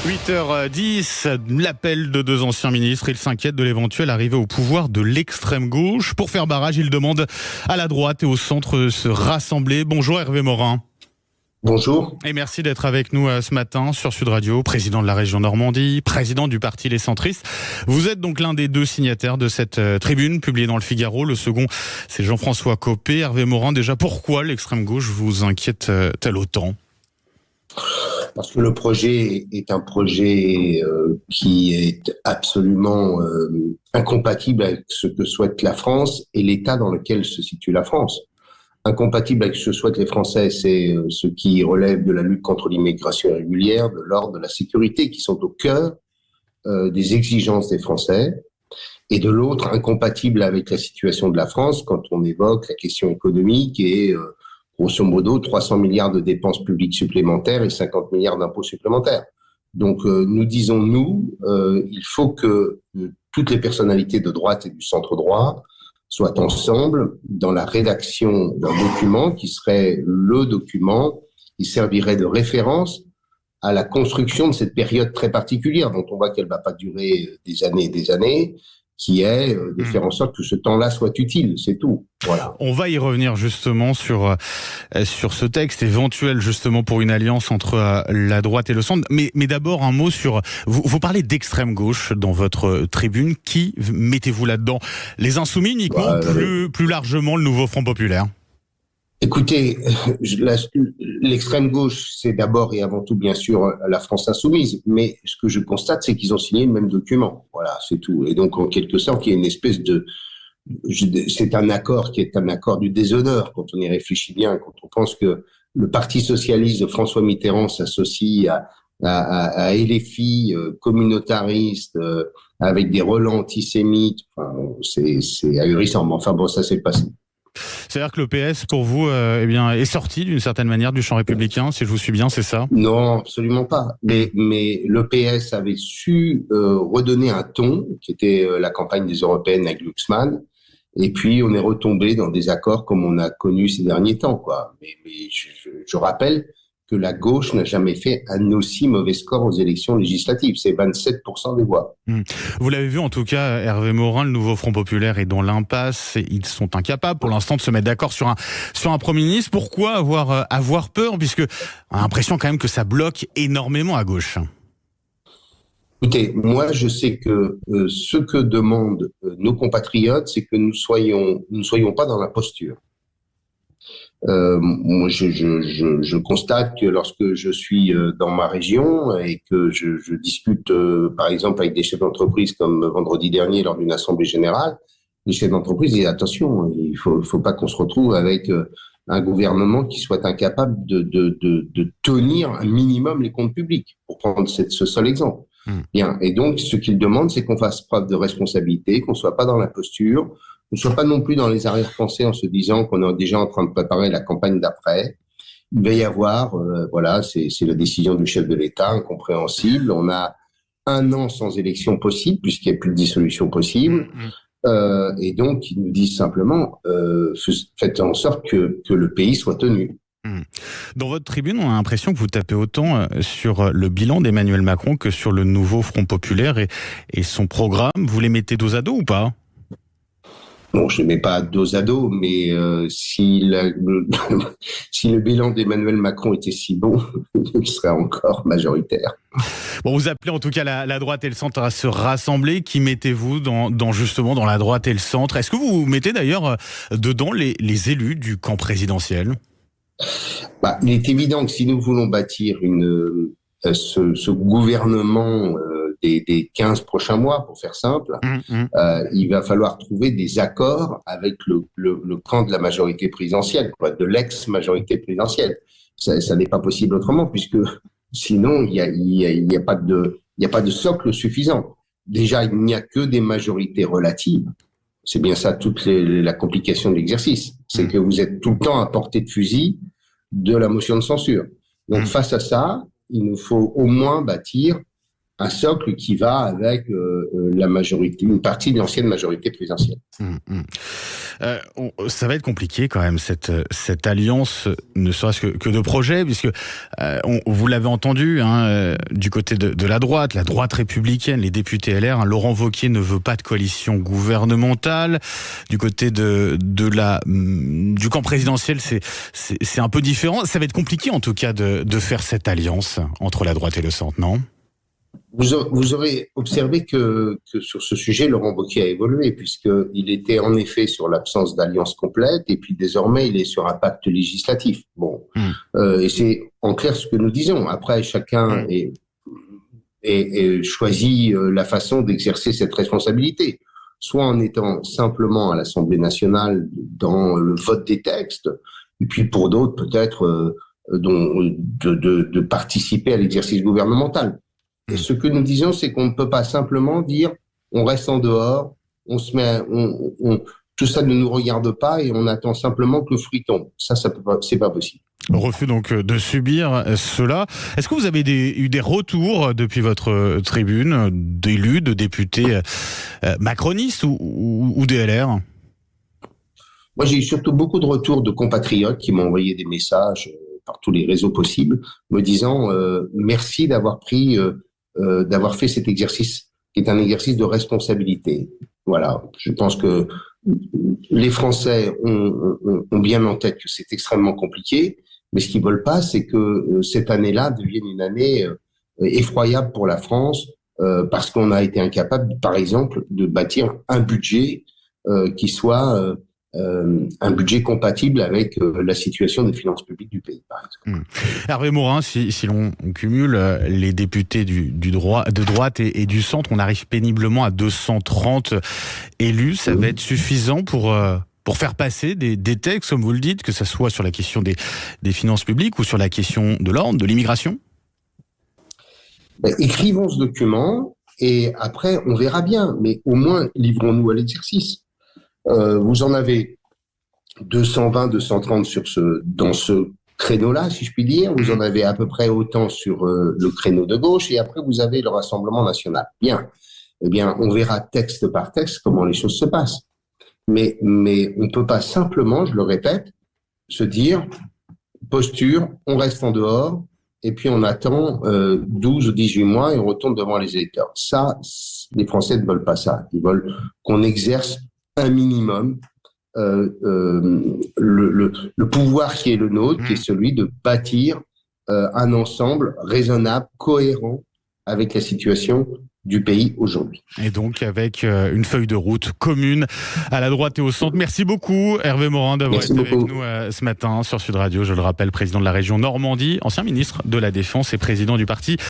8h10, l'appel de deux anciens ministres. Ils s'inquiètent de l'éventuelle arrivée au pouvoir de l'extrême gauche. Pour faire barrage, ils demandent à la droite et au centre de se rassembler. Bonjour Hervé Morin. Bonjour. Et merci d'être avec nous ce matin sur Sud Radio, président de la région Normandie, président du parti Les Centristes. Vous êtes donc l'un des deux signataires de cette tribune publiée dans le Figaro. Le second, c'est Jean-François Copé. Hervé Morin, déjà, pourquoi l'extrême gauche vous inquiète-t-elle autant ? Parce que le projet est un projet qui est absolument incompatible avec ce que souhaite la France et l'état dans lequel se situe la France. Incompatible avec ce que souhaitent les Français, c'est ce qui relève de la lutte contre l'immigration irrégulière, de l'ordre, de la sécurité, qui sont au cœur des exigences des Français. Et de l'autre, incompatible avec la situation de la France quand on évoque la question économique et grosso modo 300 milliards de dépenses publiques supplémentaires et 50 milliards d'impôts supplémentaires. Donc nous disons, il faut que toutes les personnalités de droite et du centre droit soient ensemble dans la rédaction d'un document qui serait le document qui servirait de référence à la construction de cette période très particulière dont on voit qu'elle ne va pas durer des années et des années, qui est de faire en sorte que ce temps-là soit utile, c'est tout. Voilà. On va y revenir justement sur ce texte éventuel justement pour une alliance entre la droite et le centre. Mais d'abord un mot sur... Vous parlez d'extrême gauche dans votre tribune. Qui mettez-vous là-dedans ? Les Insoumis uniquement ou plus largement le nouveau Front Populaire ? Écoutez, l'extrême gauche, c'est d'abord et avant tout, bien sûr, la France insoumise. Mais ce que je constate, c'est qu'ils ont signé le même document. Voilà, c'est tout. Et donc, en quelque sorte, il y a une espèce de... C'est un accord qui est un accord du déshonneur, quand on y réfléchit bien, quand on pense que le Parti socialiste de François Mitterrand s'associe à LFI, communautariste, avec des relents antisémites. Enfin, c'est ahurissant. Mais enfin, bon, ça c'est le passé. C'est-à-dire que le PS, pour vous, est sorti d'une certaine manière du champ républicain, si je vous suis bien, c'est ça ? Non, absolument pas. Mais le PS avait su redonner un ton, qui était la campagne des Européennes avec Glucksmann, et puis on est retombé dans des accords comme on a connu ces derniers temps, quoi. Mais je rappelle que la gauche n'a jamais fait un aussi mauvais score aux élections législatives. C'est 27% des voix. Vous l'avez vu en tout cas, Hervé Morin, le nouveau Front Populaire est dans l'impasse. Ils sont incapables pour l'instant de se mettre d'accord sur un Premier ministre. Pourquoi avoir peur ? Puisque on a l'impression quand même que ça bloque énormément à gauche. Écoutez, moi je sais que ce que demandent nos compatriotes, c'est que nous ne soyons pas dans la posture. Moi, je constate que lorsque je suis dans ma région et que je discute, par exemple, avec des chefs d'entreprise comme vendredi dernier lors d'une assemblée générale, les chefs d'entreprise disent attention, il faut pas qu'on se retrouve avec un gouvernement qui soit incapable de tenir un minimum les comptes publics, pour prendre ce seul exemple. Bien. Et donc, ce qu'ils demandent, c'est qu'on fasse preuve de responsabilité, qu'on soit pas dans la posture, qu'on ne soit pas non plus dans les arrière-pensées en se disant qu'on est déjà en train de préparer la campagne d'après. Il va y avoir, c'est la décision du chef de l'État, incompréhensible. On a 1 an sans élection possible, puisqu'il n'y a plus de dissolution possible. Et donc, ils nous disent simplement, faites en sorte que le pays soit tenu. Dans votre tribune, on a l'impression que vous tapez autant sur le bilan d'Emmanuel Macron que sur le nouveau Front Populaire et son programme. Vous les mettez dos à dos ou pas ? Bon, je ne mets pas dos à dos, mais si le bilan d'Emmanuel Macron était si bon, il serait encore majoritaire. Bon, vous appelez en tout cas la droite et le centre à se rassembler. Qui mettez-vous justement dans la droite et le centre ? Est-ce que vous mettez d'ailleurs dedans les élus du camp présidentiel ? Il est évident que si nous voulons bâtir ce gouvernement des 15 prochains mois, pour faire simple, il va falloir trouver des accords avec le camp de la majorité présidentielle, de l'ex-majorité présidentielle. Ça n'est pas possible autrement, puisque sinon, il y a pas de socle suffisant. Déjà, il n'y a que des majorités relatives. C'est bien ça toute la complication de l'exercice. C'est que vous êtes tout le temps à portée de fusil de la motion de censure. Donc, face à ça, il nous faut au moins bâtir un socle qui va avec la majorité, une partie de l'ancienne majorité présidentielle. Ça va être compliqué quand même cette alliance, ne serait-ce que de projet, puisque vous l'avez entendu, du côté de la droite républicaine, les députés LR, Laurent Wauquiez ne veut pas de coalition gouvernementale. Du côté du camp présidentiel, c'est un peu différent. Ça va être compliqué en tout cas de faire cette alliance entre la droite et le centre, non ? Vous aurez observé que sur ce sujet, Laurent Wauquiez a évolué, puisqu'il était en effet sur l'absence d'alliance complète, et puis désormais, il est sur un pacte législatif. Bon, et c'est en clair ce que nous disons. Après, chacun choisit la façon d'exercer cette responsabilité, soit en étant simplement à l'Assemblée nationale dans le vote des textes, et puis pour d'autres, peut-être de participer à l'exercice gouvernemental. Et ce que nous disons, c'est qu'on ne peut pas simplement dire on reste en dehors, tout ça ne nous regarde pas et on attend simplement que le fruit tombe. C'est pas possible. Refus donc de subir cela. Est-ce que vous avez eu des retours depuis votre tribune d'élus, de députés macronistes ou DLR ? Moi, j'ai eu surtout beaucoup de retours de compatriotes qui m'ont envoyé des messages par tous les réseaux possibles, me disant merci d'avoir fait cet exercice, qui est un exercice de responsabilité. Voilà, je pense que les Français ont bien en tête que c'est extrêmement compliqué, mais ce qu'ils veulent pas, c'est que cette année-là devienne une année effroyable pour la France, parce qu'on a été incapable, par exemple, de bâtir un budget qui soit un budget compatible avec la situation des finances publiques du pays, par exemple. Hervé Morin, si l'on cumule les députés de droite et du centre, on arrive péniblement à 230 élus. Ça va être suffisant pour faire passer des textes, comme vous le dites, que ce soit sur la question des finances publiques ou sur la question de l'ordre, de l'immigration ? Écrivons ce document et après on verra bien, mais au moins livrons-nous à l'exercice. Vous en avez 220, 230 dans ce créneau-là, si je puis dire. Vous en avez à peu près autant sur le créneau de gauche et après vous avez le Rassemblement national. Bien. Eh bien, on verra texte par texte comment les choses se passent. Mais on ne peut pas simplement, je le répète, se dire posture, on reste en dehors et puis on attend 12 ou 18 mois et on retourne devant les électeurs. Ça, les Français ne veulent pas ça. Ils veulent qu'on exerce un minimum le pouvoir qui est le nôtre, qui est celui de bâtir un ensemble raisonnable, cohérent avec la situation du pays aujourd'hui. Et donc avec une feuille de route commune à la droite et au centre. Merci beaucoup Hervé Morin d'avoir été avec nous ce matin sur Sud Radio. Je le rappelle, président de la région Normandie, ancien ministre de la Défense et président du parti